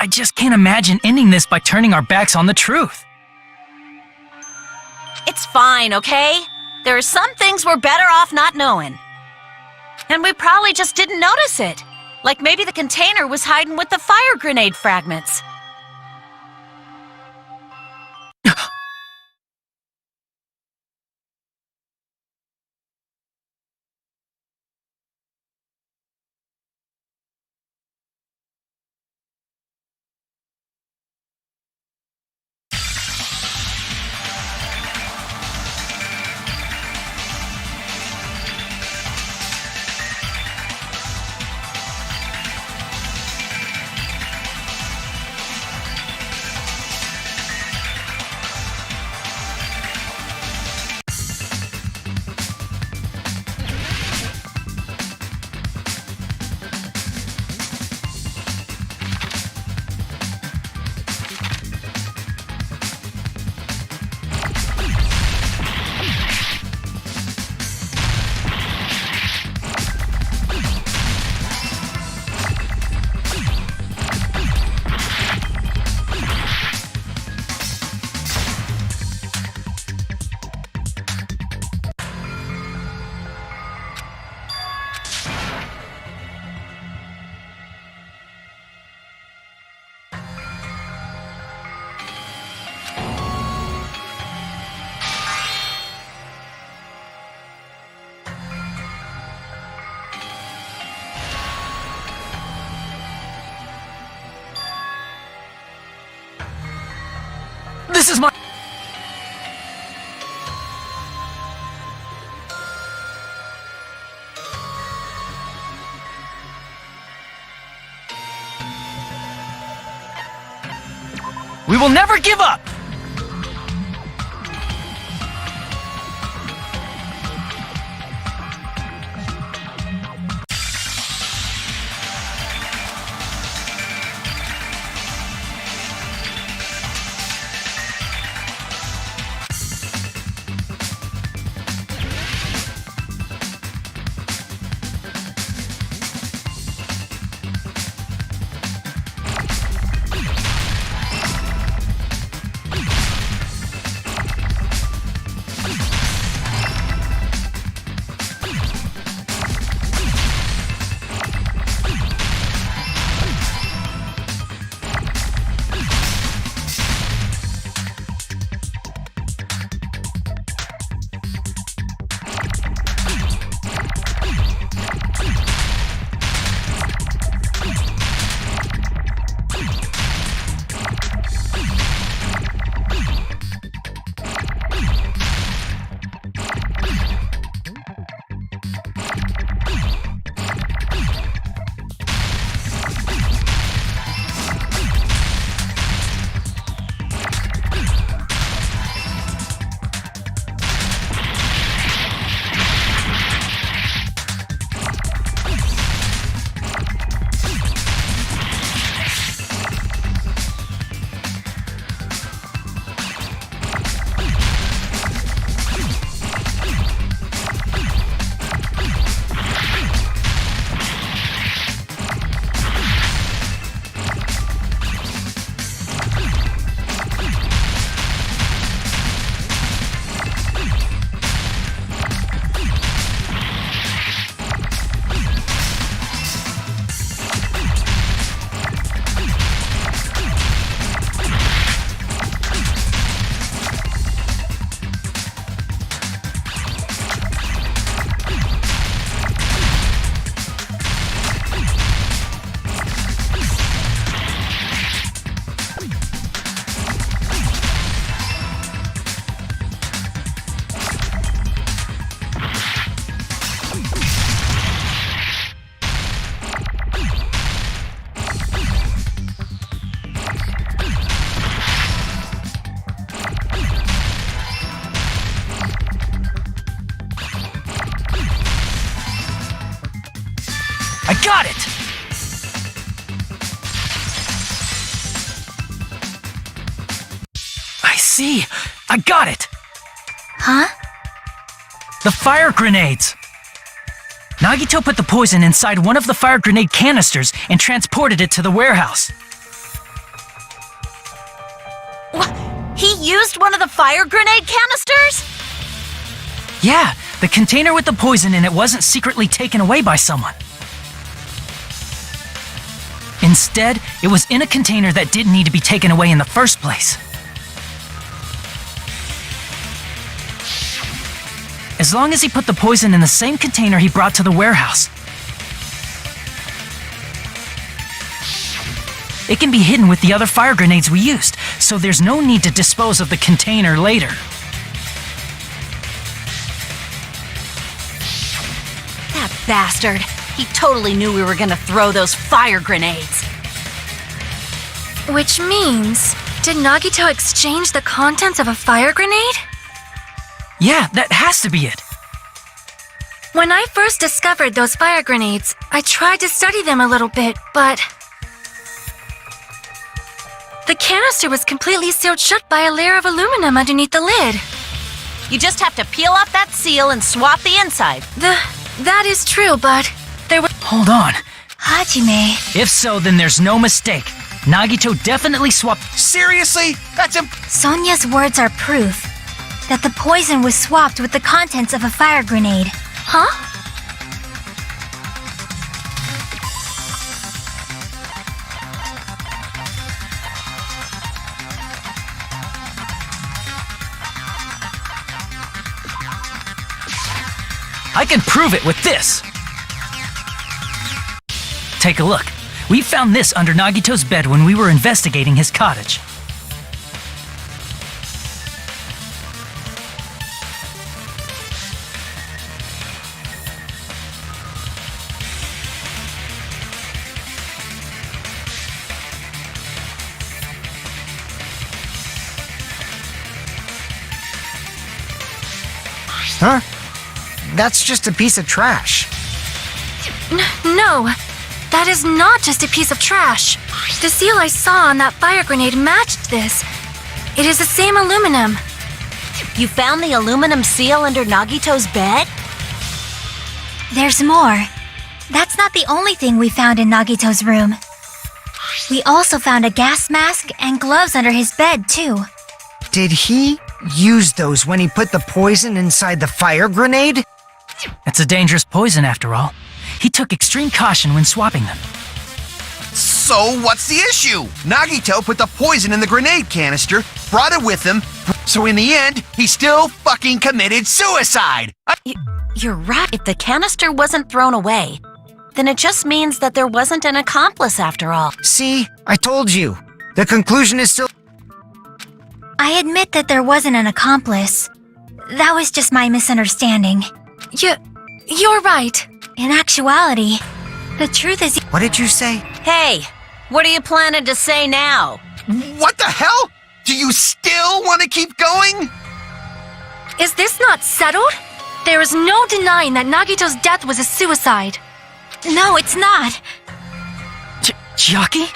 I just can't imagine ending this by turning our backs on the truth. It's fine, okay? There are some things we're better off not knowing. And we probably just didn't notice it. Like maybe the container was hiding with the fire grenade fragments. This is my... We will never give up! I got it! I see! I got it! Huh? The fire grenades! Nagito put the poison inside one of the fire grenade canisters and transported it to the warehouse. He used one of the fire grenade canisters? Yeah, the container with the poison in it wasn't secretly taken away by someone. Instead, it was in a container that didn't need to be taken away in the first place. As long as he put the poison in the same container he brought to the warehouse. It can be hidden with the other fire grenades we used, so there's no need to dispose of the container later. That bastard. He totally knew we were gonna throw those fire grenades. Which means, did Nagito exchange the contents of a fire grenade? Yeah, that has to be it. When I first discovered those fire grenades, I tried to study them a little bit, but the canister was completely sealed shut by a layer of aluminum underneath the lid. You just have to peel off that seal and swap the inside. That is true, but there was— Hold on. Hajime. If so, then there's no mistake. Nagito definitely swapped. Seriously? That's Sonia's words are proof that the poison was swapped with the contents of a fire grenade. Huh? I can prove it with this. Take a look. We found this under Nagito's bed when we were investigating his cottage. Huh? That's just a piece of trash. No, that is not just a piece of trash. The seal I saw on that fire grenade matched this. It is the same aluminum. You found the aluminum seal under Nagito's bed? There's more. That's not the only thing we found in Nagito's room. We also found a gas mask and gloves under his bed, too. Did he use those when he put the poison inside the fire grenade? It's a dangerous poison after all. He took extreme caution when swapping them. So what's the issue? Nagito put the poison in the grenade canister, brought it with him, so in the end, he still fucking committed suicide. You're right. If the canister wasn't thrown away, then it just means that there wasn't an accomplice after all. See, I told you. The conclusion is still— I admit that there wasn't an accomplice. That was just my misunderstanding. You're right. In actuality, the truth is— What did you say? Hey, what are you planning to say now? What the hell? Do you still want to keep going? Is this not settled? There is no denying that Nagito's death was a suicide. No, it's not. Chiaki?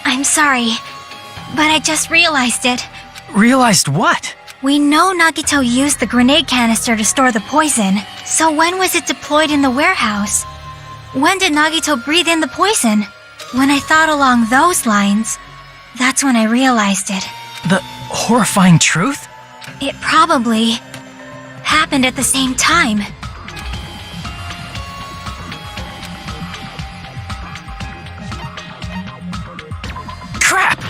I'm sorry, but I just realized it. Realized what? We know Nagito used the grenade canister to store the poison, so when was it deployed in the warehouse? When did Nagito breathe in the poison? When I thought along those lines, that's when I realized it. The horrifying truth? It probably happened at the same time. Crap!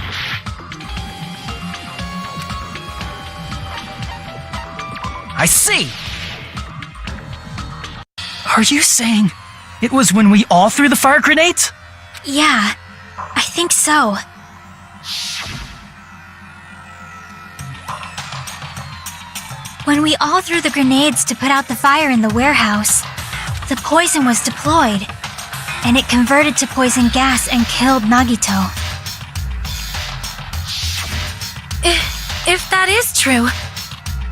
I see! Are you saying it was when we all threw the fire grenades? Yeah, I think so. When we all threw the grenades to put out the fire in the warehouse, the poison was deployed, and it converted to poison gas and killed Nagito. If that is true,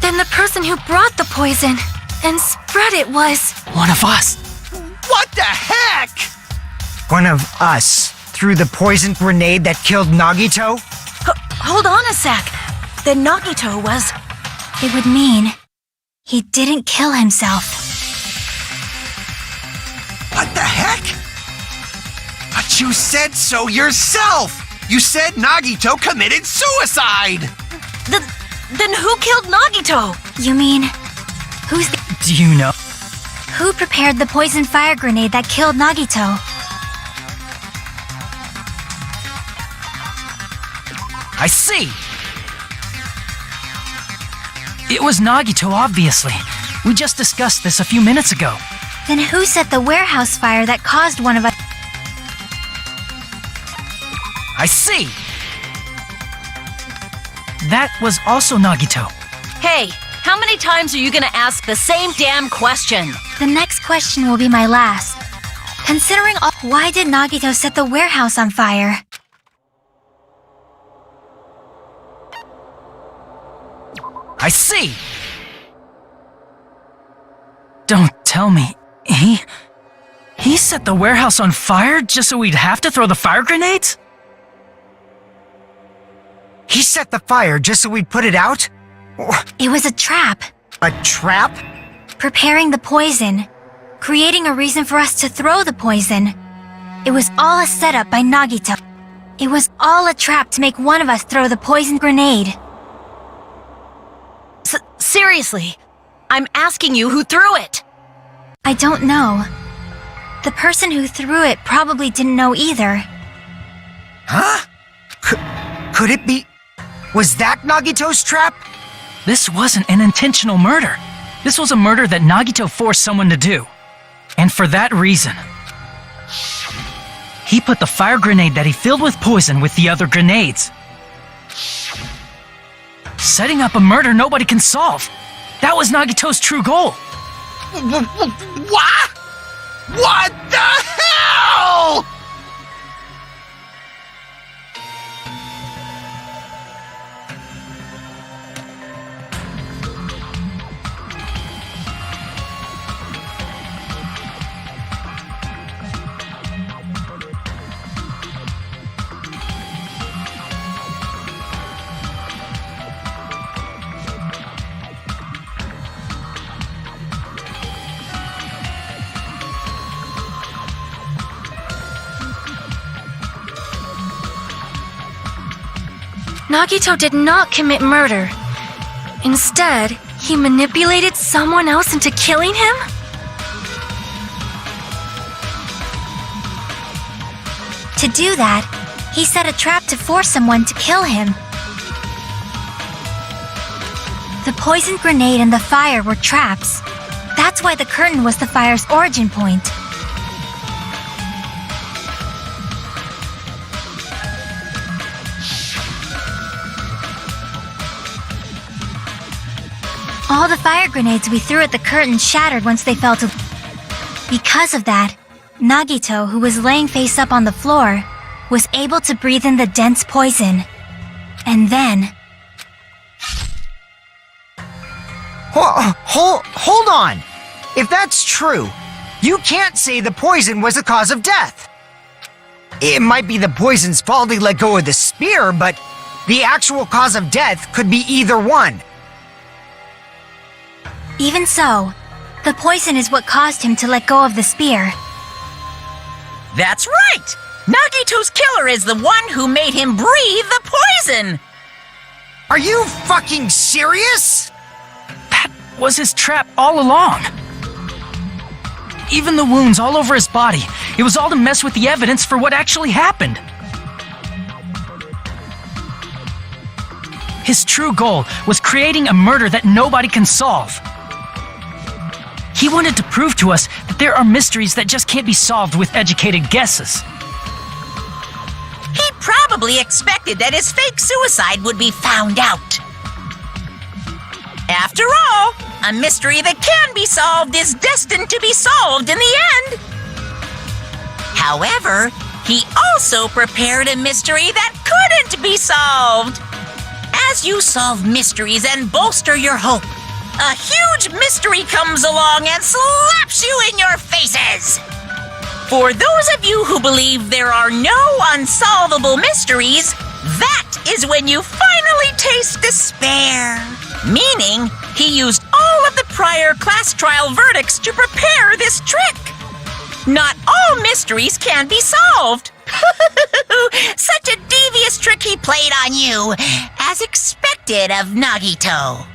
then the person who brought the poison and spread it was— One of us. What the heck? One of us threw the poison grenade that killed Nagito? Hold on a sec. Then Nagito was— It would mean he didn't kill himself. What the heck? But you said so yourself! You said Nagito committed suicide! Then who killed Nagito? You mean, Do you know? who prepared the poison fire grenade that killed Nagito? I see! It was Nagito, obviously. We just discussed this a few minutes ago. Then who set the warehouse fire that caused one of us? I see! That was also Nagito. Hey, how many times are you gonna ask the same damn question? The next question will be my last. Considering all, why did Nagito set the warehouse on fire? I see! Don't tell me. He set the warehouse on fire just so we'd have to throw the fire grenades? He set the fire just so we'd put it out? It was a trap. A trap? Preparing the poison. Creating a reason for us to throw the poison. It was all a setup by Nagito. It was all a trap to make one of us throw the poison grenade. Seriously, I'm asking you who threw it. I don't know. The person who threw it probably didn't know either. Huh? Could it be... Was that Nagito's trap? This wasn't an intentional murder. This was a murder that Nagito forced someone to do. And for that reason, he put the fire grenade that he filled with poison with the other grenades. Setting up a murder nobody can solve. That was Nagito's true goal. What? What the hell? Nagito did not commit murder. Instead, he manipulated someone else into killing him? To do that, he set a trap to force someone to kill him. The poison grenade and the fire were traps. That's why the curtain was the fire's origin point. All the fire grenades we threw at the curtain shattered once they fell to... Because of that, Nagito, who was laying face up on the floor, was able to breathe in the dense poison. And then... Hold on! If that's true, you can't say the poison was the cause of death. It might be the poison's fault he let go of the spear, but the actual cause of death could be either one. Even so, the poison is what caused him to let go of the spear. That's right! Nagito's killer is the one who made him breathe the poison! Are you fucking serious? That was his trap all along. Even the wounds all over his body, it was all to mess with the evidence for what actually happened. His true goal was creating a murder that nobody can solve. He wanted to prove to us that there are mysteries that just can't be solved with educated guesses. He probably expected that his fake suicide would be found out. After all, a mystery that can be solved is destined to be solved in the end. However, he also prepared a mystery that couldn't be solved. As you solve mysteries and bolster your hope, a huge mystery comes along and slaps you in your faces. For those of you who believe there are no unsolvable mysteries, that is when you finally taste despair. Meaning, he used all of the prior class trial verdicts to prepare this trick. Not all mysteries can be solved. Such a devious trick he played on you. As expected, suspected of Nagito.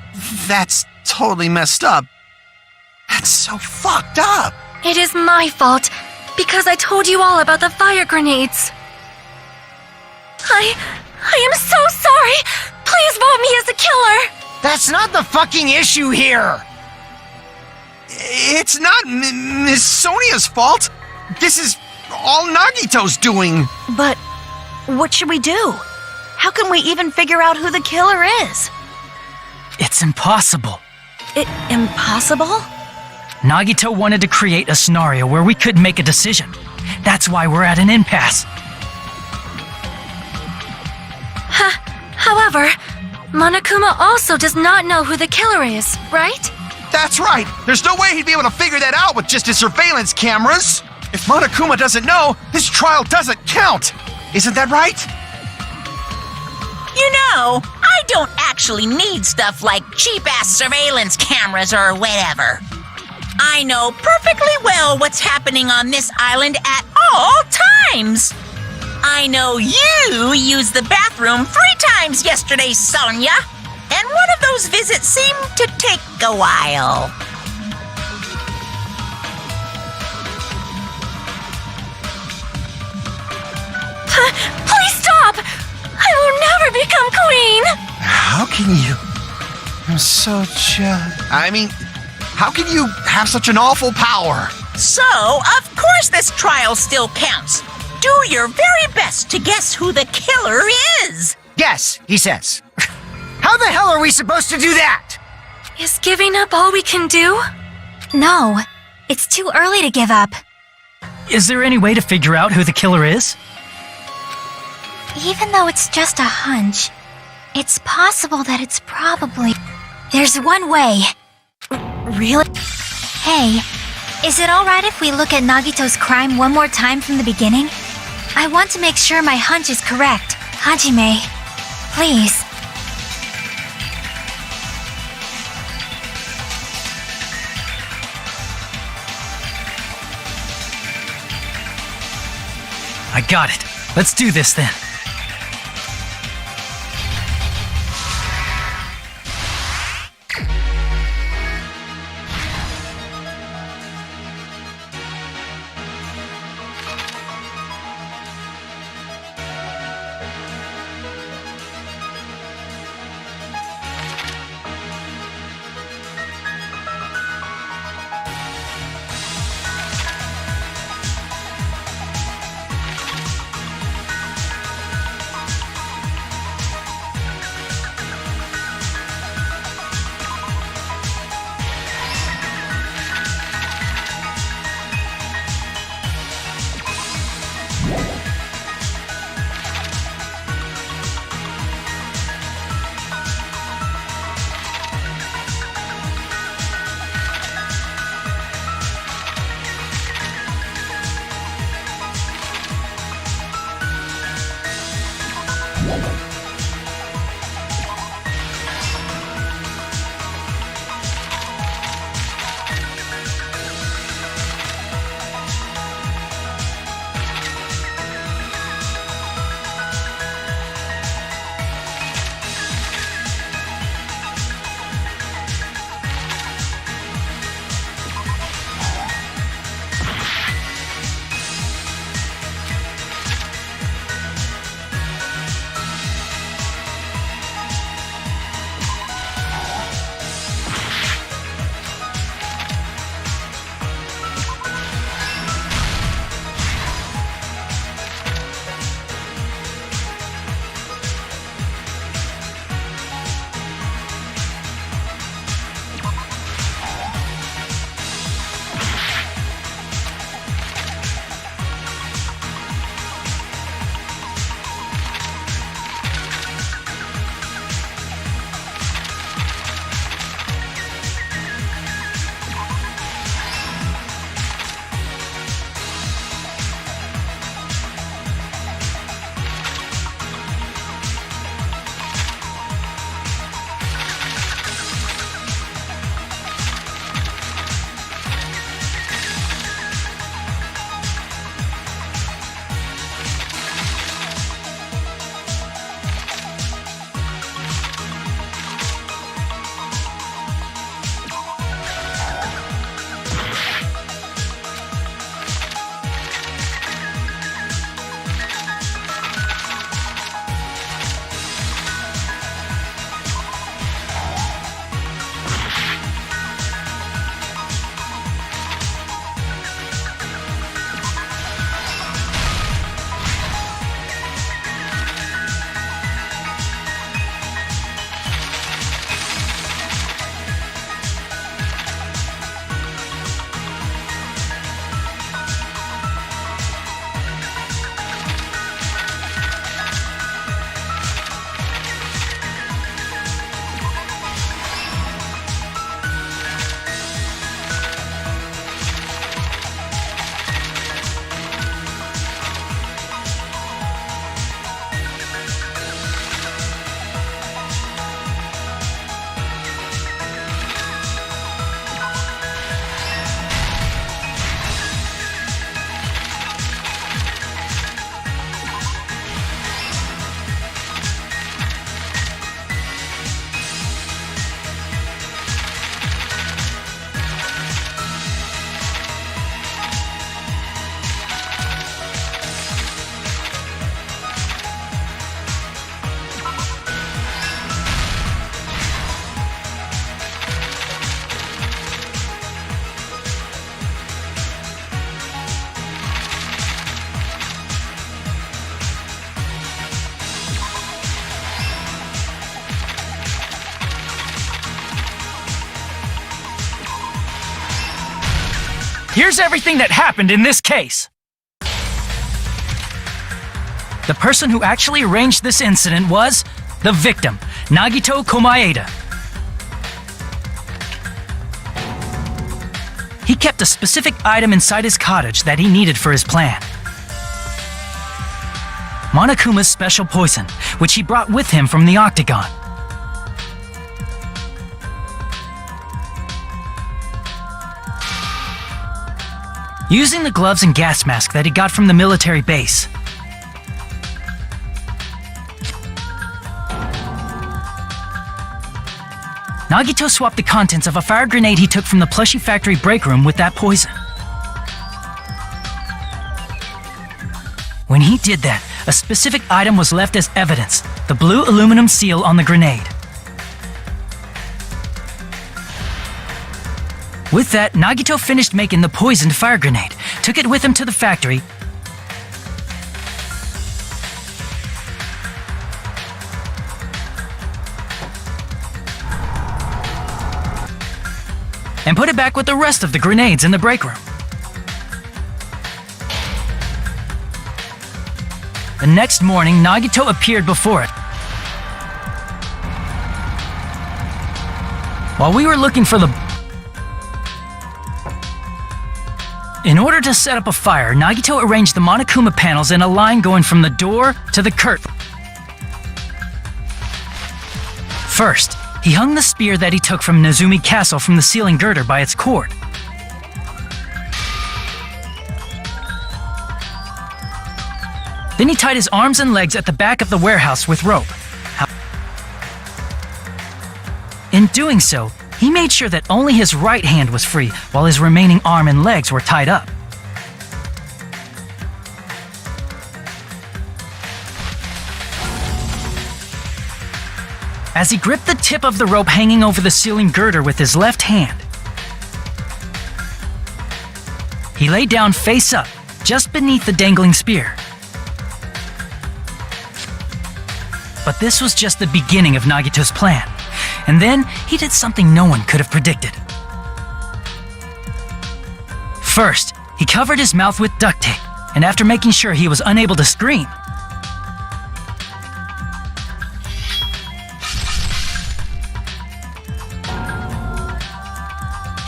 That's totally messed up. That's so fucked up. It is my fault, because I told you all about the fire grenades. I am so sorry! Please vote me as the killer! That's not the fucking issue here! It's not Miss Sonia's fault. This is all Nagito's doing. But what should we do? How can we even figure out who the killer is? It's impossible. Impossible? Nagito wanted to create a scenario where we couldn't make a decision. That's why we're at an impasse. However, Monokuma also does not know who the killer is, right? That's right. There's no way he'd be able to figure that out with just his surveillance cameras. If Monokuma doesn't know, this trial doesn't count. Isn't that right? You know, I don't actually need stuff like cheap-ass surveillance cameras or whatever. I know perfectly well what's happening on this island at all times. I know you used the bathroom 3 times yesterday, Sonia, and one of those visits seemed to take a while. Please stop! I will never become queen! How can you? I'm so jealous. I mean, how can you have such an awful power? So, of course this trial still counts. Do your very best to guess who the killer is. Yes, he says. How the hell are we supposed to do that? Is giving up all we can do? No, it's too early to give up. Is there any way to figure out who the killer is? Even though it's just a hunch, it's possible that it's probably... There's one way. Really? Hey, is it alright if we look at Nagito's crime one more time from the beginning? I want to make sure my hunch is correct. Hajime, please. I got it. Let's do this then. Here's everything that happened in this case. The person who actually arranged this incident was the victim, Nagito Komaeda. He kept a specific item inside his cottage that he needed for his plan. Monokuma's special poison, which he brought with him from the Octagon. Using the gloves and gas mask that he got from the military base, Nagito swapped the contents of a fire grenade he took from the plushie factory break room with that poison. When he did that, a specific item was left as evidence, the blue aluminum seal on the grenade. With that, Nagito finished making the poisoned fire grenade, took it with him to the factory, and put it back with the rest of the grenades in the break room. The next morning, Nagito appeared before it. While we were looking for In order to set up a fire, Nagito arranged the Monokuma panels in a line going from the door to the curtain. First, he hung the spear that he took from Nezumi Castle from the ceiling girder by its cord. Then he tied his arms and legs at the back of the warehouse with rope. In doing so, he made sure that only his right hand was free while his remaining arm and legs were tied up. As he gripped the tip of the rope hanging over the ceiling girder with his left hand, he lay down face up, just beneath the dangling spear. But this was just the beginning of Nagito's plan. And then he did something no one could have predicted. First, he covered his mouth with duct tape, and after making sure he was unable to scream,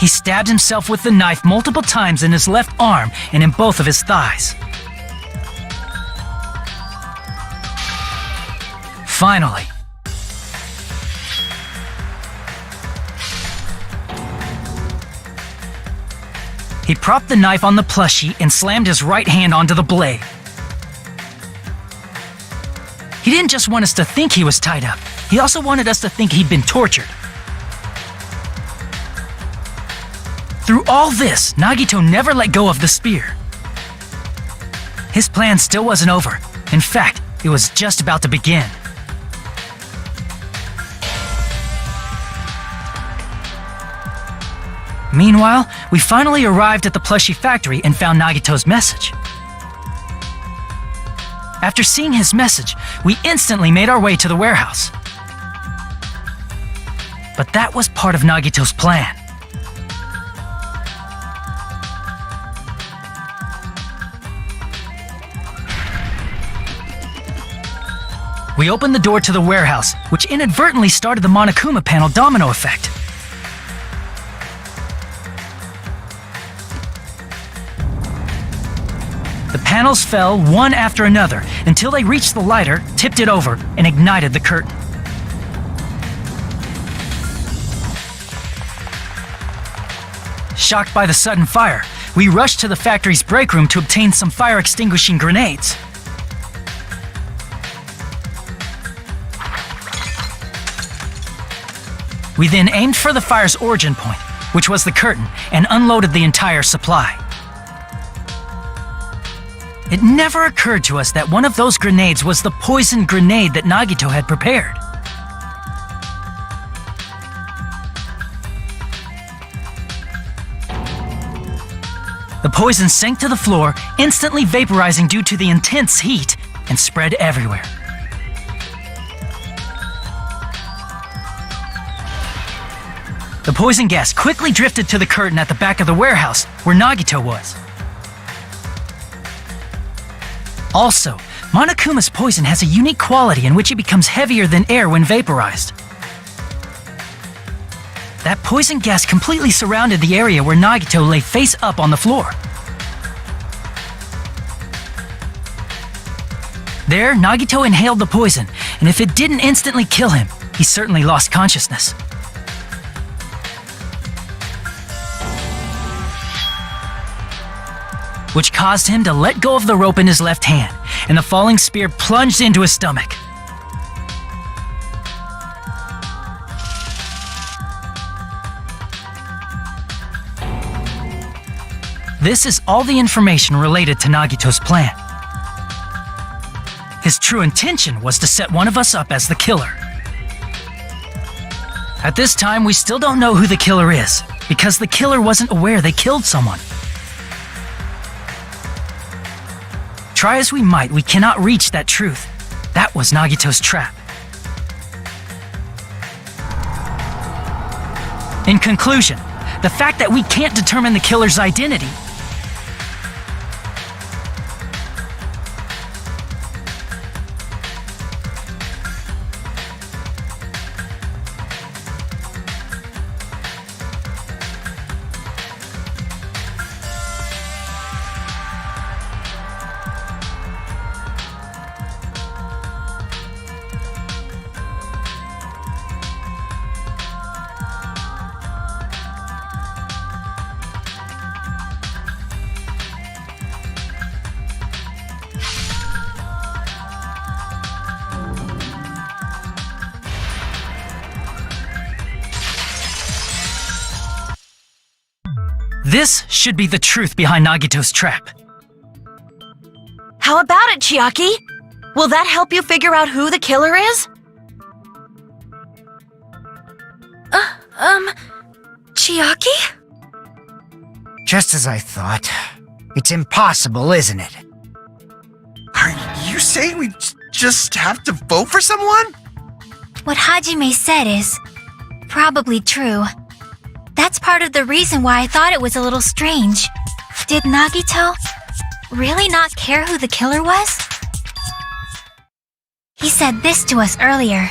he stabbed himself with the knife multiple times in his left arm and in both of his thighs. Finally, he propped the knife on the plushie and slammed his right hand onto the blade. He didn't just want us to think he was tied up, he also wanted us to think he'd been tortured. Through all this, Nagito never let go of the spear. His plan still wasn't over. In fact, it was just about to begin. Meanwhile, we finally arrived at the plushie factory and found Nagito's message. After seeing his message, we instantly made our way to the warehouse. But that was part of Nagito's plan. We opened the door to the warehouse, which inadvertently started the Monokuma panel domino effect. The panels fell one after another until they reached the lighter, tipped it over, and ignited the curtain. Shocked by the sudden fire, we rushed to the factory's break room to obtain some fire-extinguishing grenades. We then aimed for the fire's origin point, which was the curtain, and unloaded the entire supply. It never occurred to us that one of those grenades was the poison grenade that Nagito had prepared. The poison sank to the floor, instantly vaporizing due to the intense heat, and spread everywhere. The The poison gas quickly drifted to the curtain at the back of the warehouse where Nagito was. Also, Monokuma's poison has a unique quality in which it becomes heavier than air when vaporized. That poison gas completely surrounded the area where Nagito lay face up on the floor. There, Nagito inhaled the poison, and if it didn't instantly kill him, he certainly lost consciousness. Which caused him to let go of the rope in his left hand, and the falling spear plunged into his stomach. This is all the information related to Nagito's plan. His true intention was to set one of us up as the killer. At this time, we still don't know who the killer is, because the killer wasn't aware they killed someone. Try as we might, we cannot reach that truth. That was Nagito's trap. In conclusion, the fact that we can't determine the killer's identity This should be the truth behind Nagito's trap. How about it, Chiaki? Will that help you figure out who the killer is? Chiaki? Just as I thought. It's impossible, isn't it? Are you saying we just have to vote for someone? What Hajime said is probably true. That's part of the reason why I thought it was a little strange. Did Nagito really not care who the killer was? He said this to us earlier.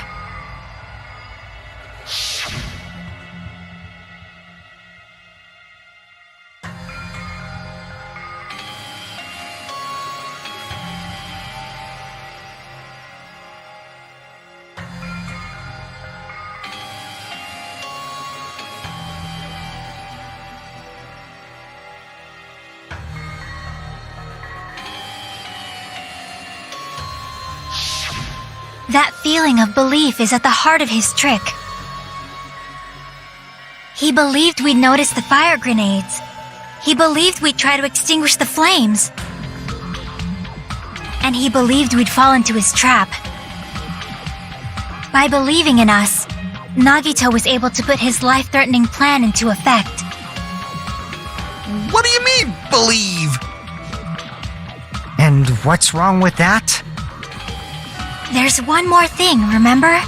That feeling of belief is at the heart of his trick. He believed we'd notice the fire grenades. He believed we'd try to extinguish the flames. And he believed we'd fall into his trap. By believing in us, Nagito was able to put his life-threatening plan into effect. What do you mean, believe? And what's wrong with that? There's one more thing, remember?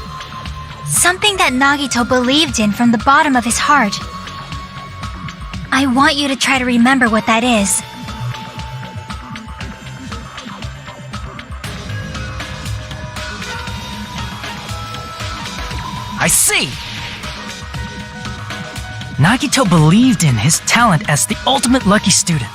Something that Nagito believed in from the bottom of his heart. I want you to try to remember what that is. I see! Nagito believed in his talent as the ultimate lucky student.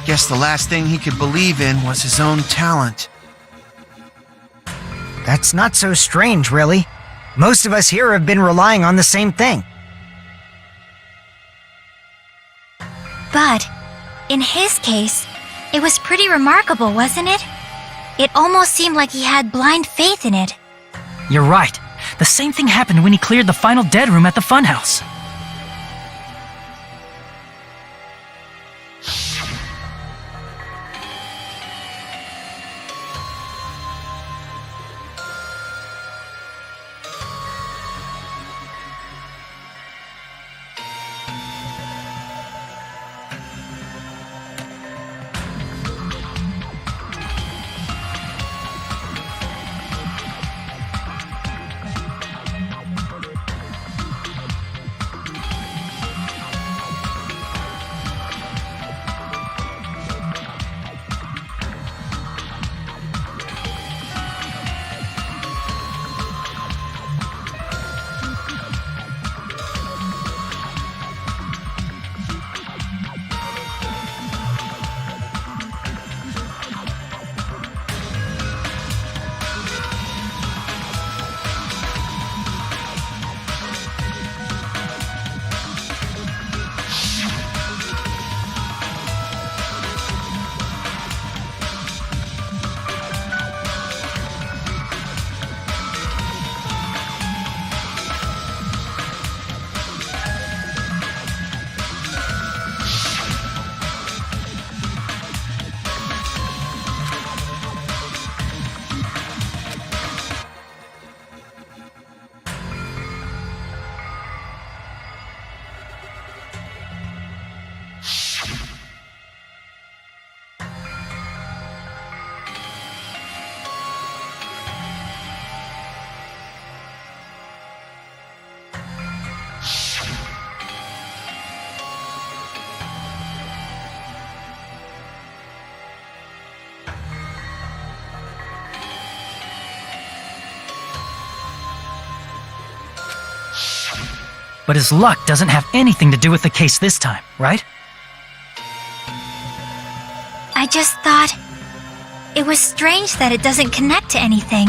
I guess the last thing he could believe in was his own talent. That's not so strange, really. Most of us here have been relying on the same thing. But, in his case, it was pretty remarkable, wasn't it? It almost seemed like he had blind faith in it. You're right. The same thing happened when he cleared the final dead room at the funhouse. But his luck doesn't have anything to do with the case this time, right? I just thought it was strange that it doesn't connect to anything.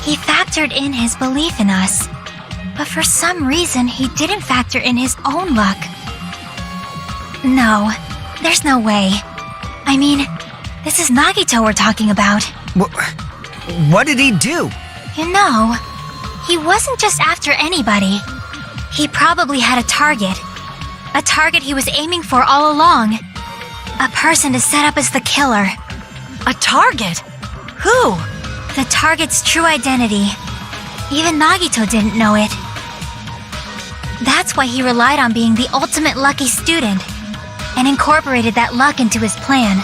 He factored in his belief in us, but for some reason he didn't factor in his own luck. No, there's no way. I mean, this is Nagito we're talking about. What did he do? You know, he wasn't just after anybody. He probably had a target. A target he was aiming for all along. A person to set up as the killer. A target? Who? The target's true identity. Even Nagito didn't know it. That's why he relied on being the ultimate lucky student and incorporated that luck into his plan.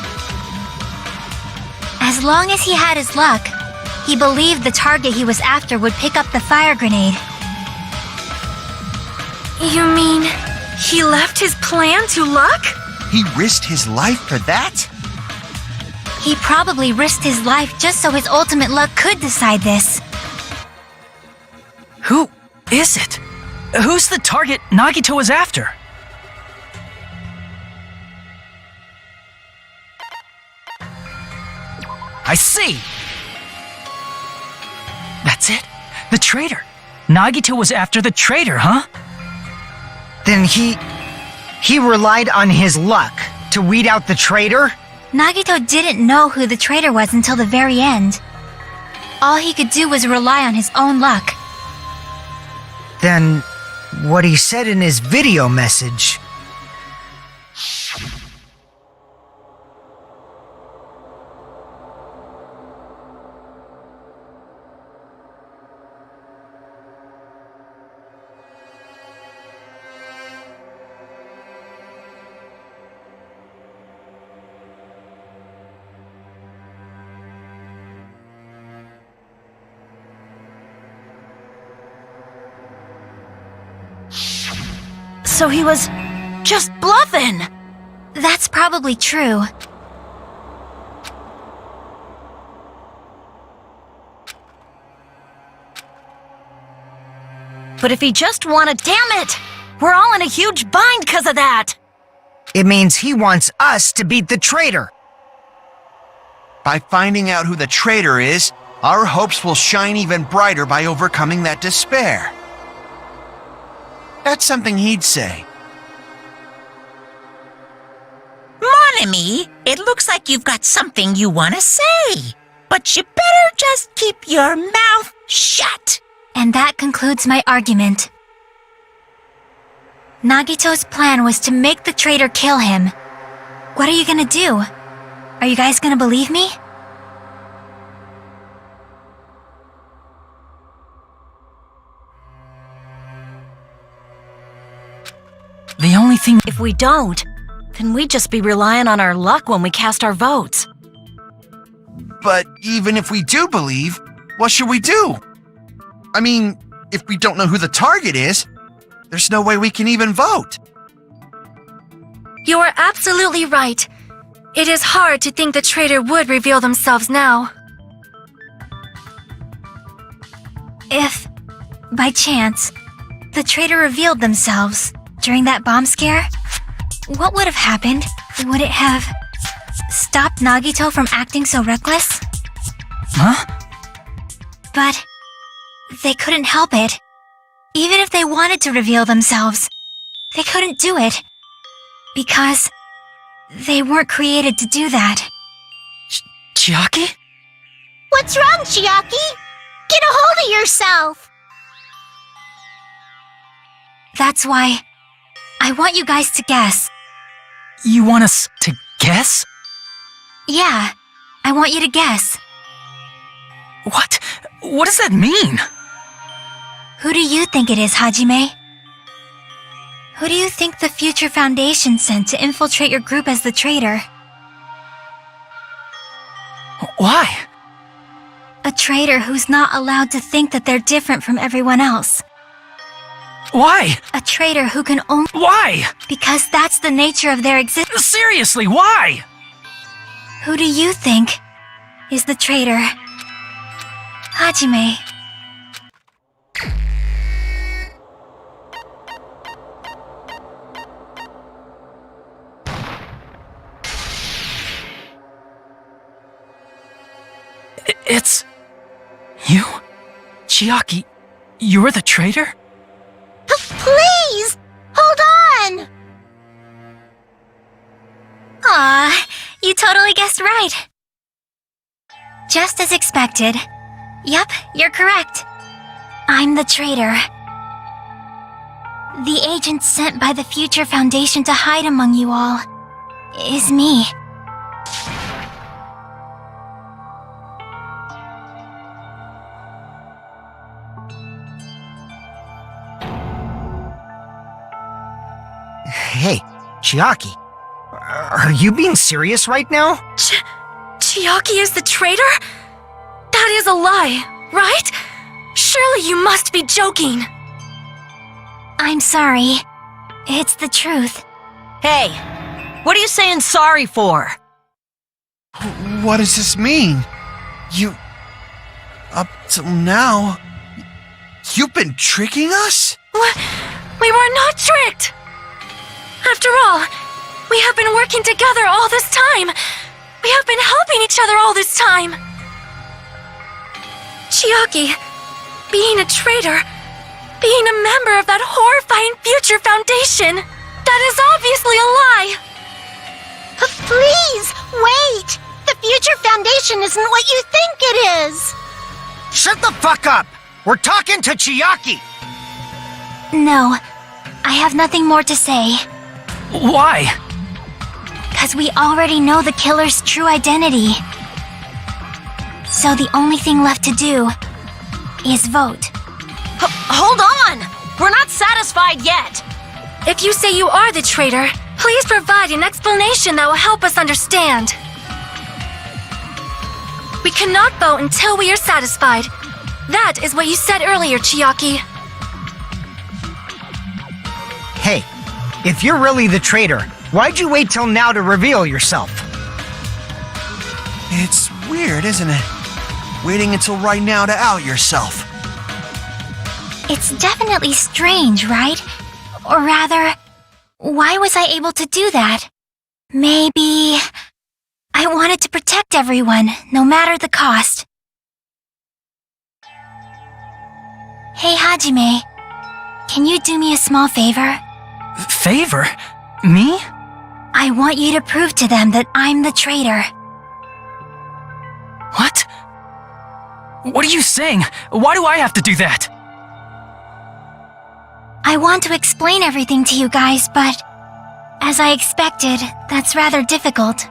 As long as he had his luck, he believed the target he was after would pick up the fire grenade. You mean he left his plan to luck? He risked his life for that? He probably risked his life just so his ultimate luck could decide this. Who is it? Who's the target Nagito was after? I see! That's it. The traitor. Nagito was after the traitor, huh? Then he relied on his luck to weed out the traitor? Nagito didn't know who the traitor was until the very end. All he could do was rely on his own luck. Then what he said in his video message. So he was just bluffing. That's probably true. But if he just wanted, damn it! We're all in a huge bind because of that. It means he wants us to beat the traitor. By finding out who the traitor is, our hopes will shine even brighter by overcoming that despair. That's something he'd say. Mon ami, it looks like you've got something you want to say. But you better just keep your mouth shut. And that concludes my argument. Nagito's plan was to make the traitor kill him. What are you gonna do? Are you guys gonna believe me? The only thing... If we don't, then we'd just be relying on our luck when we cast our votes. But even if we do believe, what should we do? I mean, if we don't know who the target is, there's no way we can even vote. You are absolutely right. It is hard to think the traitor would reveal themselves now. If, by chance, the traitor revealed themselves during that bomb scare, what would have happened? Would it have stopped Nagito from acting so reckless? Huh? But they couldn't help it. Even if they wanted to reveal themselves, they couldn't do it. Because they weren't created to do that. Chiaki? What's wrong, Chiaki? Get a hold of yourself! That's why I want you guys to guess. You want us to guess? Yeah, I want you to guess. What? What does that mean? Who do you think it is, Hajime? Who do you think the future Foundation sent to infiltrate your group as the traitor? Why? A traitor who's not allowed to think that they're different from everyone else. Why? A traitor who can only... Why? Because that's the nature of their existence. Seriously, why? Who do you think is the traitor? Hajime. It's... you? Chiaki, you're the traitor? Please! Hold on! Aw, you totally guessed right. Just as expected. Yep, you're correct. I'm the traitor. The agent sent by the Future Foundation to hide among you all is me. Hey, Chiaki. Are you being serious right now? Chiaki is the traitor? That is a lie, right? Surely you must be joking. I'm sorry. It's the truth. Hey, what are you saying sorry for? What does this mean? You... Up till now... You've been tricking us? We were not tricked! After all, we have been working together all this time. We have been helping each other all this time. Chiaki, being a traitor, being a member of that horrifying Future Foundation, that is obviously a lie. Please, wait! The Future Foundation isn't what you think it is! Shut the fuck up! We're talking to Chiaki! No, I have nothing more to say. Why? 'Cause we already know the killer's true identity. So the only thing left to do is vote. Hold on! We're not satisfied yet! If you say you are the traitor, please provide an explanation that will help us understand. We cannot vote until we are satisfied. That is what you said earlier, Chiaki. Hey, if you're really the traitor, why'd you wait till now to reveal yourself? It's weird, isn't it? Waiting until right now to out yourself. It's definitely strange, right? Or rather, why was I able to do that? Maybe... I wanted to protect everyone, no matter the cost. Hey, Hajime. Can you do me a small favor? Favor? Me? I want you to prove to them that I'm the traitor. What? What are you saying? Why do I have to do that? I want to explain everything to you guys, but... as I expected, that's rather difficult.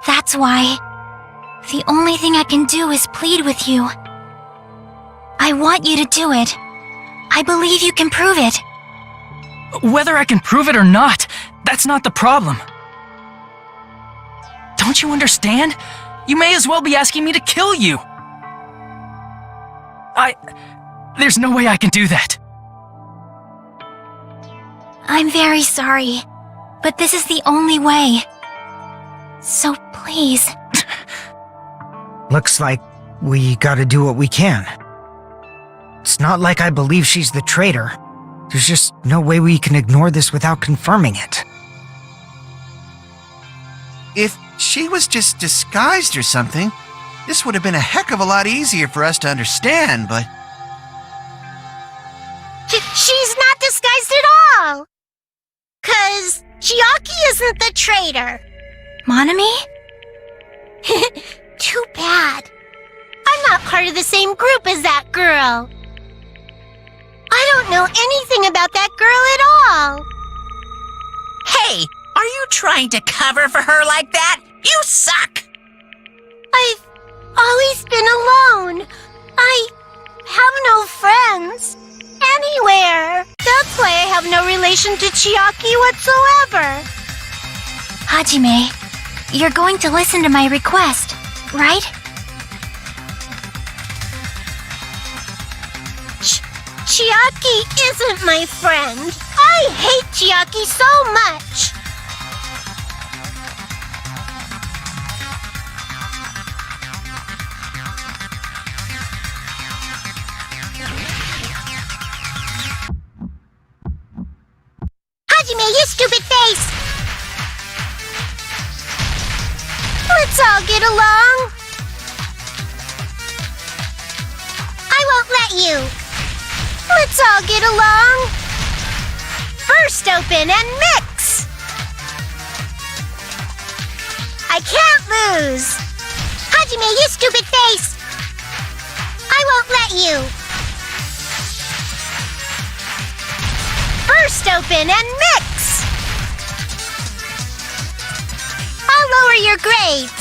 That's why... the only thing I can do is plead with you. I want you to do it. I believe you can prove it. Whether I can prove it or not, that's not the problem. Don't you understand? You may as well be asking me to kill you. There's no way I can do that. I'm very sorry, but this is the only way. So please. Looks like we gotta do what we can. It's not like I believe she's the traitor. There's just no way we can ignore this without confirming it. If she was just disguised or something, this would have been a heck of a lot easier for us to understand, but... She's not disguised at all! 'Cause Chiaki isn't the traitor. Monami? Too bad. I'm not part of the same group as that girl. I don't know anything about that girl at all. Hey, are you trying to cover for her like that? You suck! I've always been alone. I have no friends. Anywhere. That's why I have no relation to Chiaki whatsoever. Hajime, you're going to listen to my request, right? Chiaki isn't my friend. I hate Chiaki so much. Hajime, you stupid face! Let's all get along. won't let you. Let's all get along. Burst open and mix. I can't lose. Hajime, you stupid face. I won't let you. Burst open and mix. I'll lower your grades.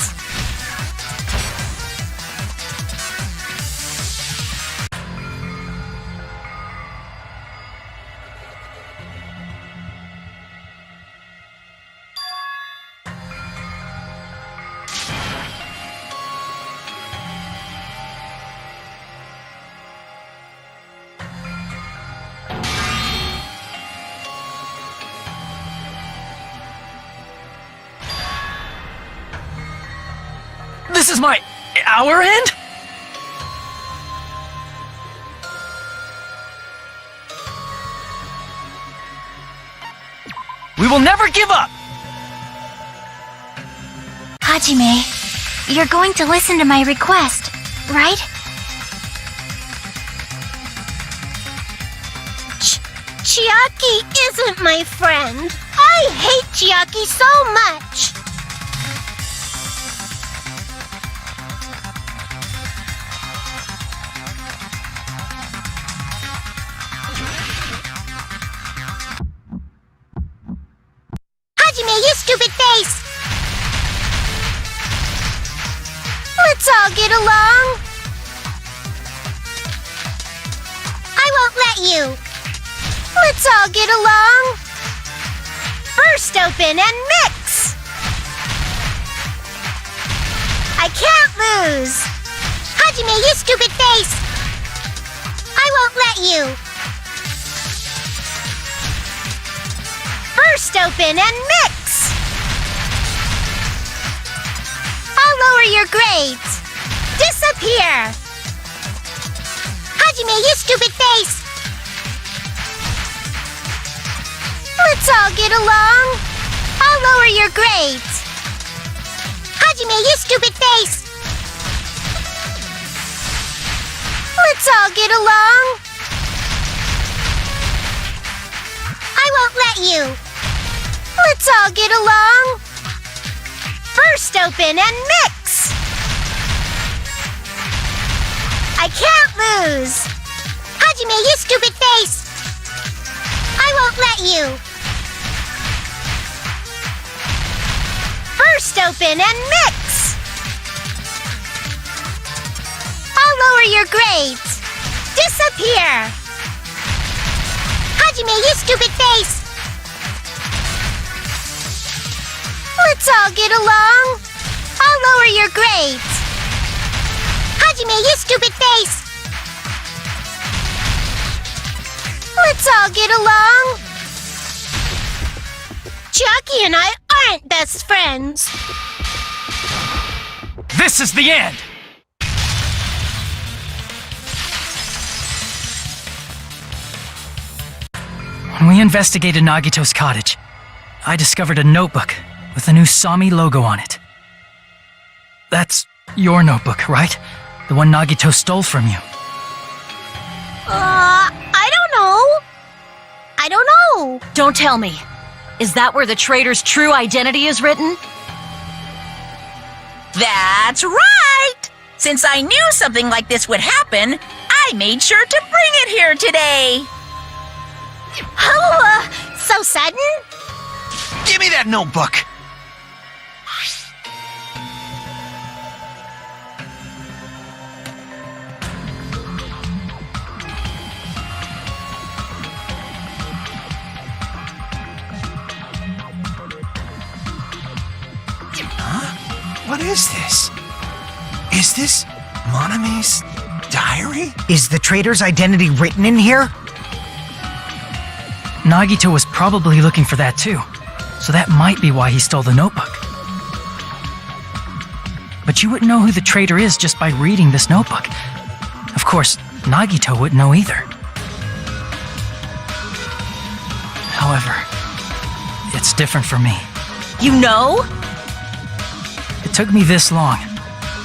This is our end? We will never give up! Hajime, you're going to listen to my request, right? Chiaki isn't my friend. I hate Chiaki so much. Hajime, you stupid face! Let's all get along. I won't let you. Let's all get along. Burst open and mix. I can't lose. Hajime, you stupid face. I won't let you. Burst open and mix. I'll lower your grades. Disappear. Hajime, you stupid face. Let's all get along. I'll lower your grades. Hajime, you stupid face. Let's all get along. I won't let you. Let's all get along. Burst open and mix. I can't lose. Hajime, you stupid face. I won't let you. Burst open and mix. I'll lower your grades. Disappear. Hajime, you stupid face. Let's all get along. I'll lower your grades. Hajime, you stupid face. Let's all get along. Chiaki and I aren't best friends. This is the end! When we investigated Nagito's cottage, I discovered a notebook with a new Sami logo on it. That's your notebook, right? The one Nagito stole from you. I don't know. I don't know. Don't tell me. Is that where the traitor's true identity is written? That's right! Since I knew something like this would happen, I made sure to bring it here today. Oh, so sudden? Give me that notebook! What is this? Is this Monome's diary? Is the traitor's identity written in here? Nagito was probably looking for that too, so that might be why he stole the notebook. But you wouldn't know who the traitor is just by reading this notebook. Of course, Nagito wouldn't know either. However, it's different for me. You know? It took me this long,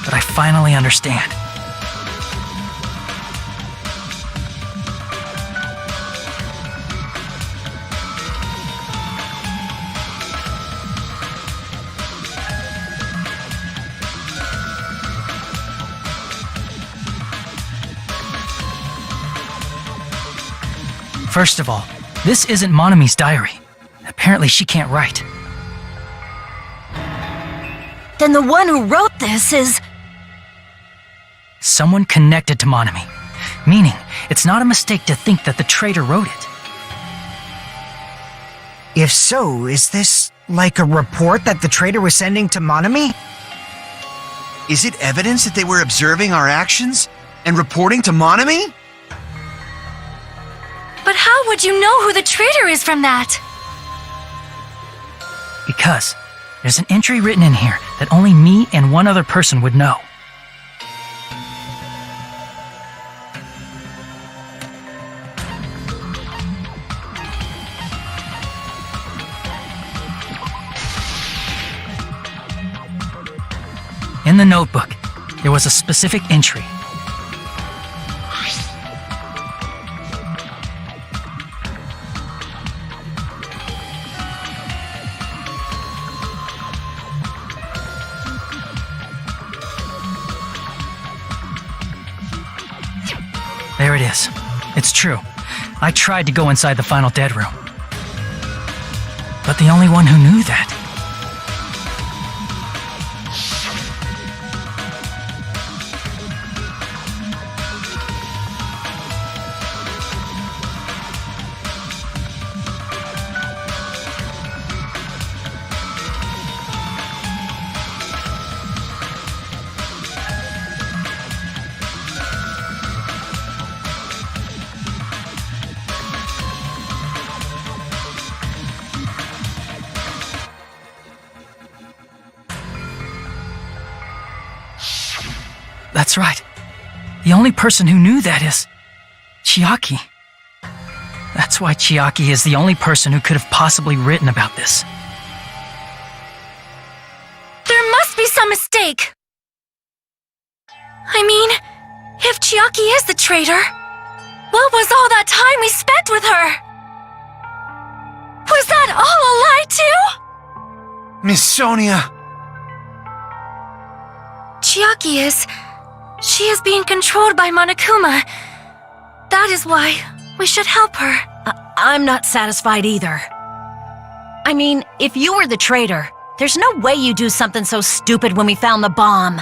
but I finally understand. First of all, this isn't Monami's diary. Apparently she can't write. Then the one who wrote this is... Someone connected to Monami. Meaning, it's not a mistake to think that the traitor wrote it. If so, is this like a report that the traitor was sending to Monami? Is it evidence that they were observing our actions and reporting to Monami? But how would you know who the traitor is from that? Because there's an entry written in here that only me and one other person would know. In the notebook, there was a specific entry. There it is. It's true. I tried to go inside the final dead room. But the only one who knew that That's right. The only person who knew that is Chiaki. That's why Chiaki is the only person who could have possibly written about this. There must be some mistake. I mean, if Chiaki is the traitor, what was all that time we spent with her? Was that all a lie too? Miss Sonia! Chiaki is... She is being controlled by Monokuma. That is why we should help her. I'm not satisfied either. I mean, if you were the traitor, there's no way you'd do something so stupid when we found the bomb.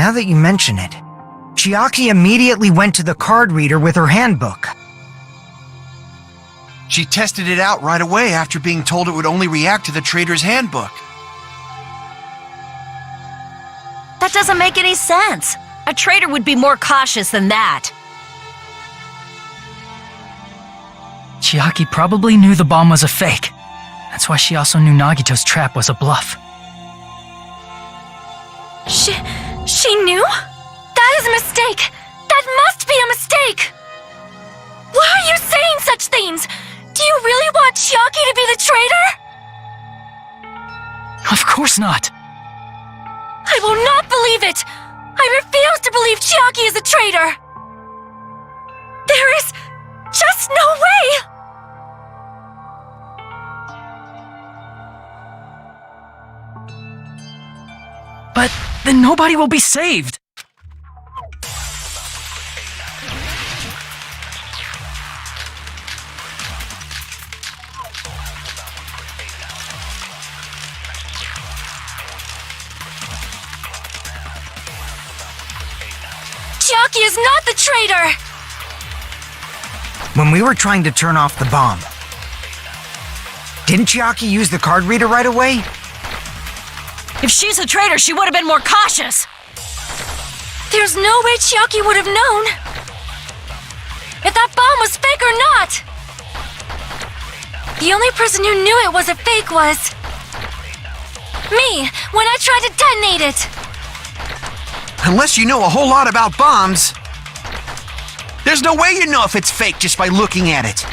Now that you mention it, Chiaki immediately went to the card reader with her handbook. She tested it out right away after being told it would only react to the traitor's handbook. That doesn't make any sense. A traitor would be more cautious than that. Chiaki probably knew the bomb was a fake. That's why she also knew Nagito's trap was a bluff. She knew? That is a mistake! That must be a mistake! Why are you saying such things? Do you really want Chiaki to be the traitor? Of course not. I will not believe it! I refuse to believe Chiaki is a traitor! There is just no way! But then nobody will be saved. Chiaki is not the traitor! When we were trying to turn off the bomb, didn't Chiaki use the card reader right away? If she's a traitor, she would have been more cautious. There's no way Chiaki would have known. If that bomb was fake or not. The only person who knew it was a fake was... me, when I tried to detonate it. Unless you know a whole lot about bombs. There's no way you know if it's fake just by looking at it.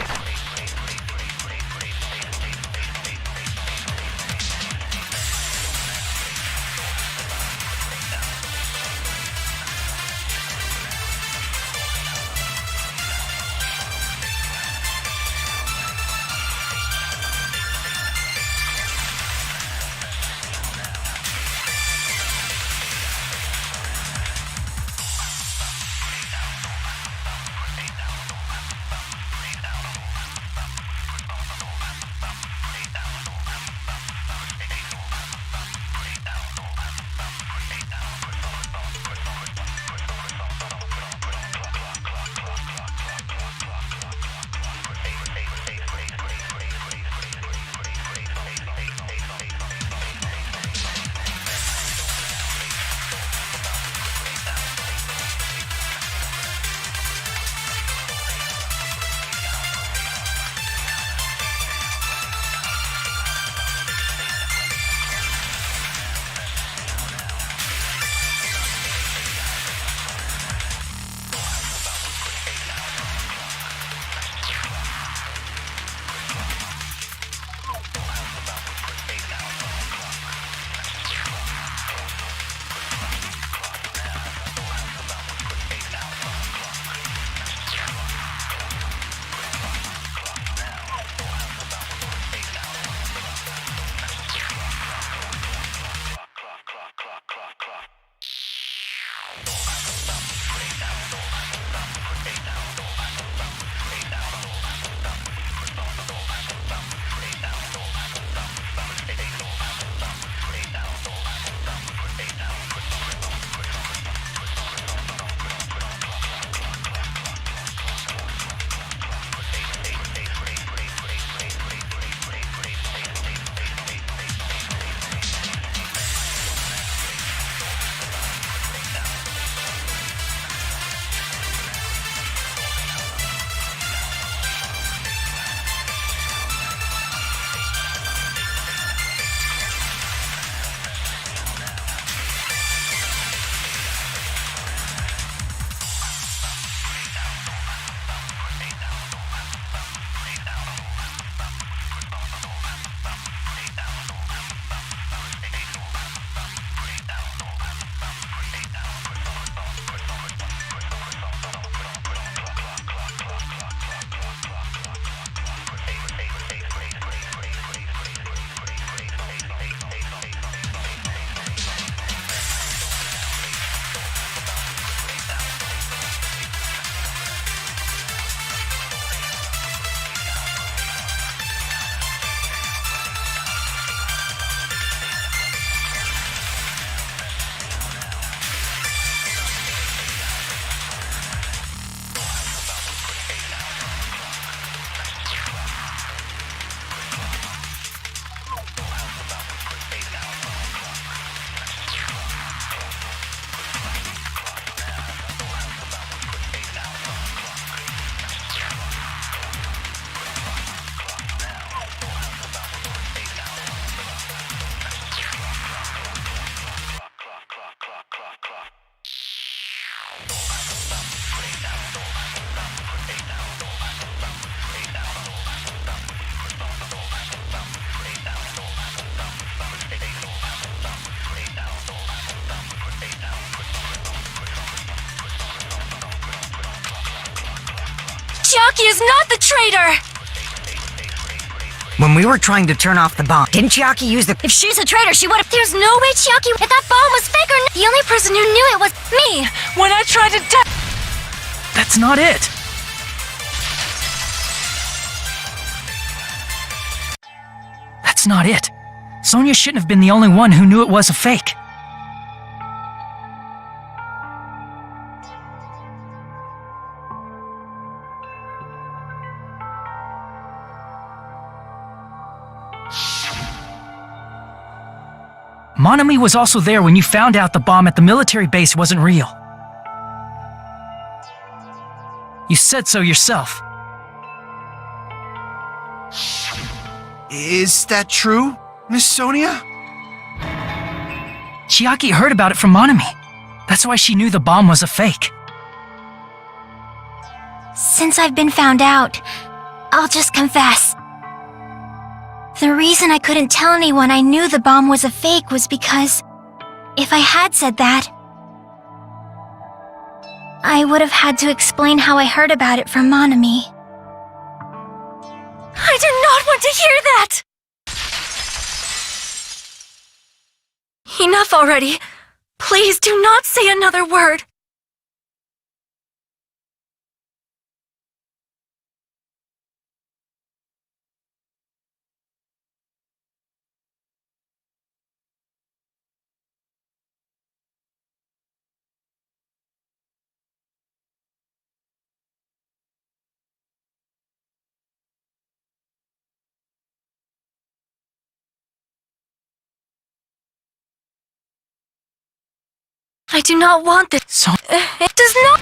Chiaki is not the traitor! When we were trying to turn off the bomb, didn't Chiaki use the... If she's a traitor, she would've... There's no way Chiaki... If that bomb was fake or... The only person who knew it was me! When I tried to That's not it. That's not it. Sonia shouldn't have been the only one who knew it was a fake. Monami was also there when you found out the bomb at the military base wasn't real. You said so yourself. Is that true, Miss Sonia? Chiaki heard about it from Monami. That's why she knew the bomb was a fake. Since I've been found out, I'll just confess. The reason I couldn't tell anyone I knew the bomb was a fake was because if I had said that, I would have had to explain how I heard about it from Monami. I do not want to hear that! Enough already. Please do not say another word. I do not want this. So, It does not.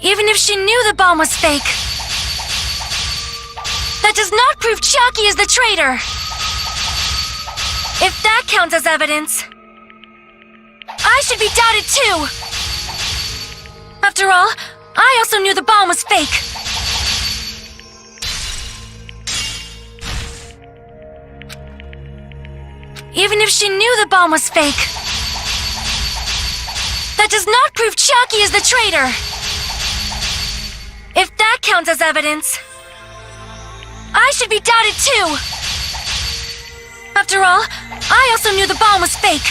Even if she knew the bomb was fake, that does not prove Chiaki is the traitor. If that counts as evidence, I should be doubted too. After all, I also knew the bomb was fake. Even if she knew the bomb was fake, that does not prove Chiaki is the traitor. If that counts as evidence, I should be doubted too. After all, I also knew the bomb was fake.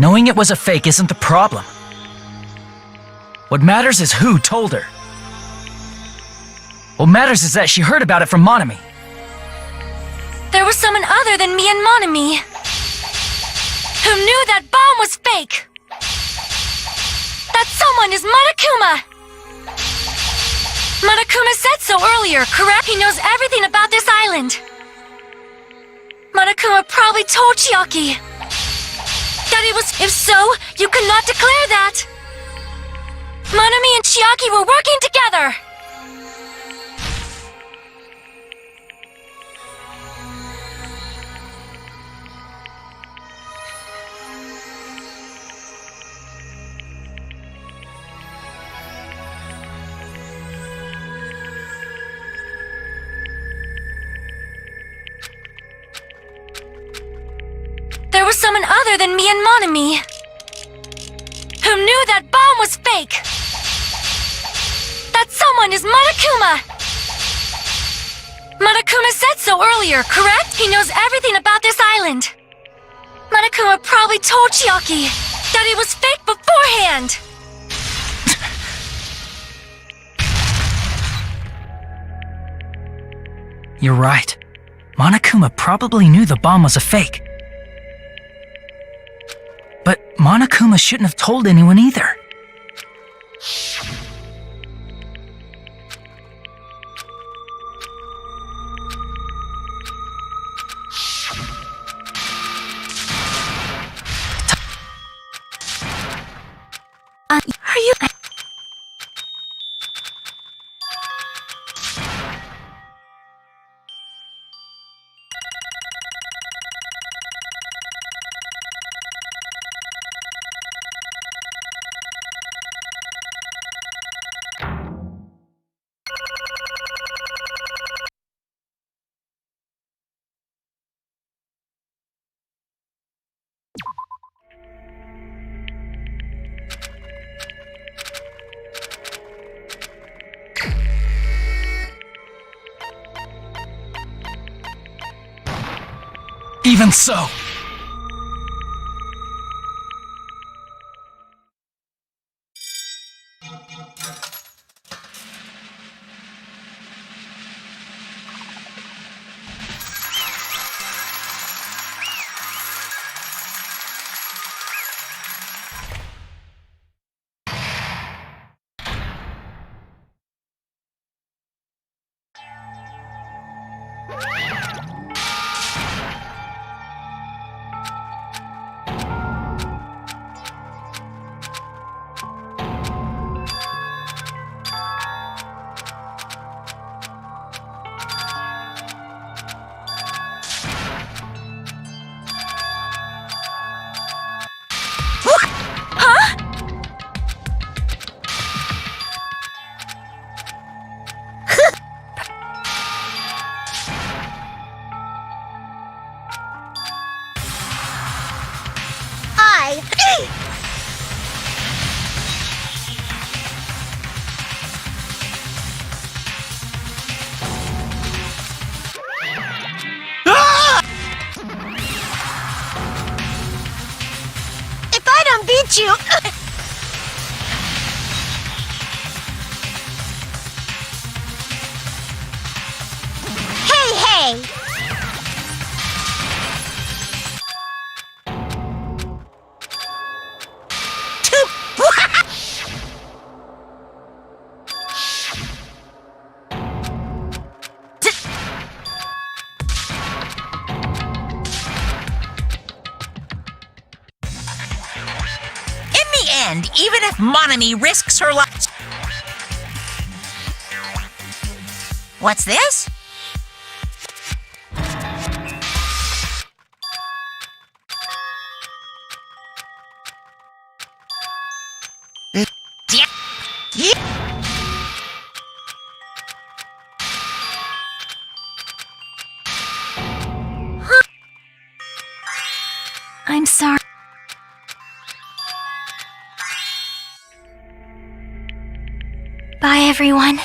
knowing it was a fake isn't the problem. What matters is who told her. What matters is that she heard about it from Monami. There was someone other than me and Monami who knew that bomb was fake. That someone is Monokuma. Monokuma said so earlier, correct? He knows everything about this island. Monokuma probably told Chiaki that it was... If so, you could not declare that. Monami and Chiaki were working together. There was someone other than me and Monami who knew that bomb was fake. That someone is Monokuma. Monokuma said so earlier, correct? He knows everything about this island. Monokuma probably told Chiaki that it was fake beforehand. You're right. Monokuma probably knew the bomb was a fake. But Monokuma shouldn't have told anyone either. Are you... Even so. die! If I don't beat you... Hey! And even if Monami risks her life... What's this? I'm sorry. Bye, everyone.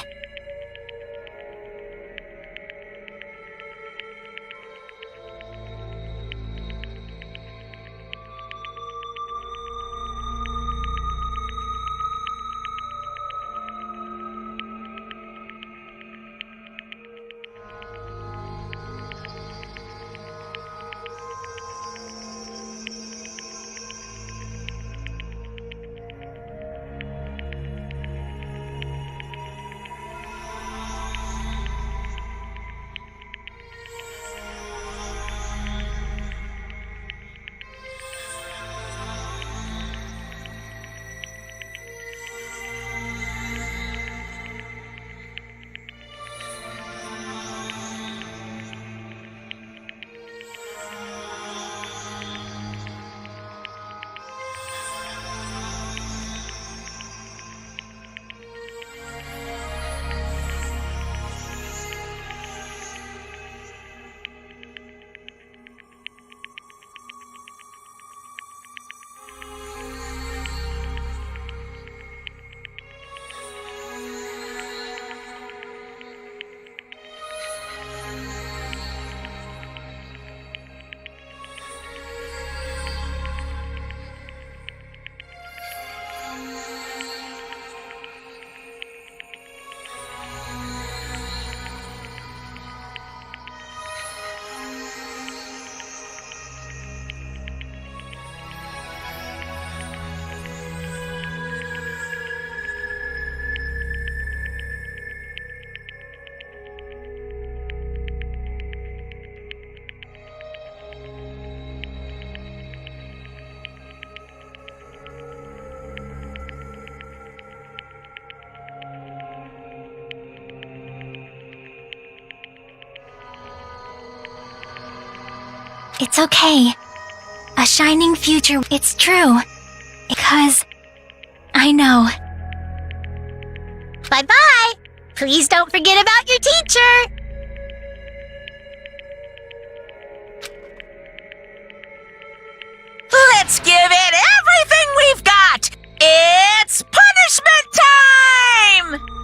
It's okay. A shining future, it's true. Because I know. Bye-bye! Please don't forget about your teacher! Let's give it everything we've got! It's punishment time!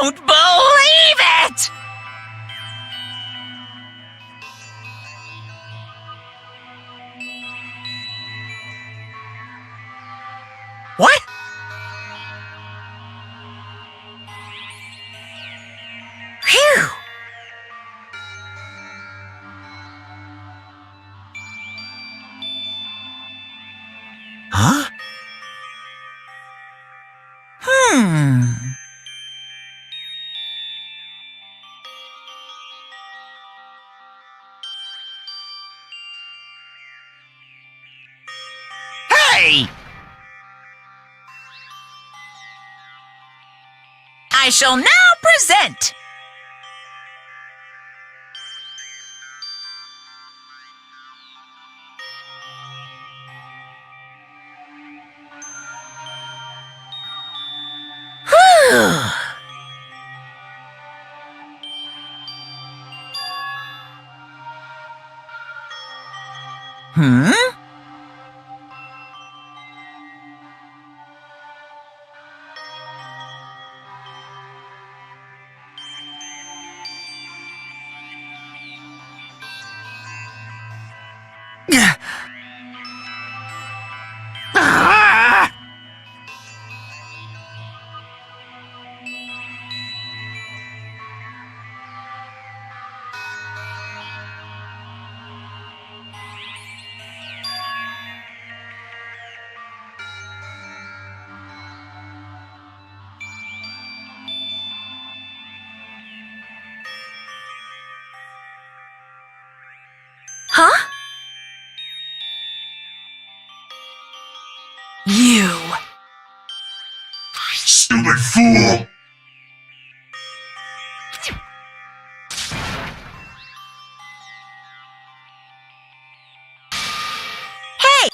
don't believe it! What? Phew! Huh? Hey! I shall now present. Whew. Huh? You. Stupid fool! Hey!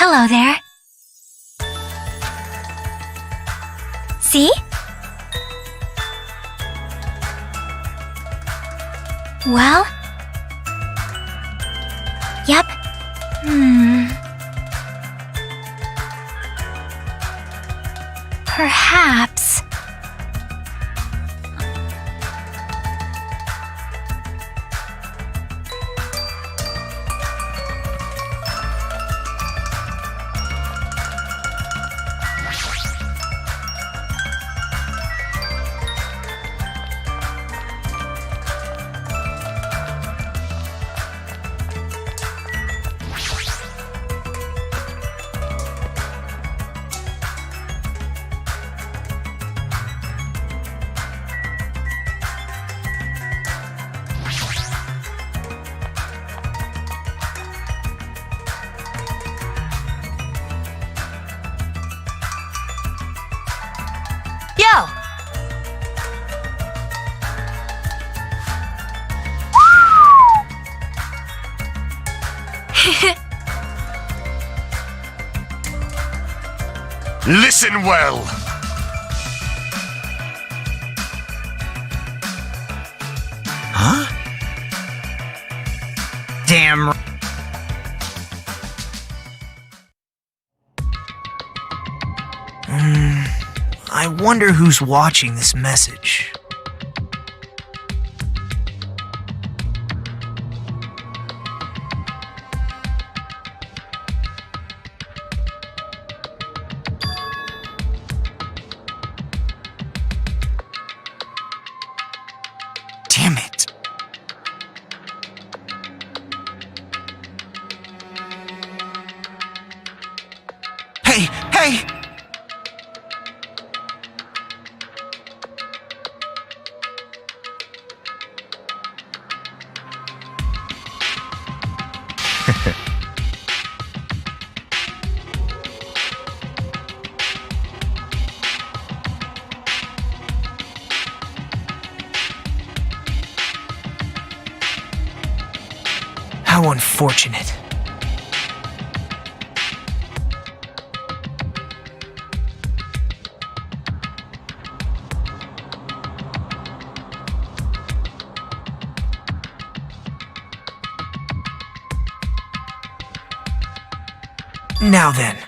Hello there. See? Well? Yep. Perhaps. Yo! Listen well. Damn. I wonder who's watching this message. Damn it. Hey! How unfortunate. Now then.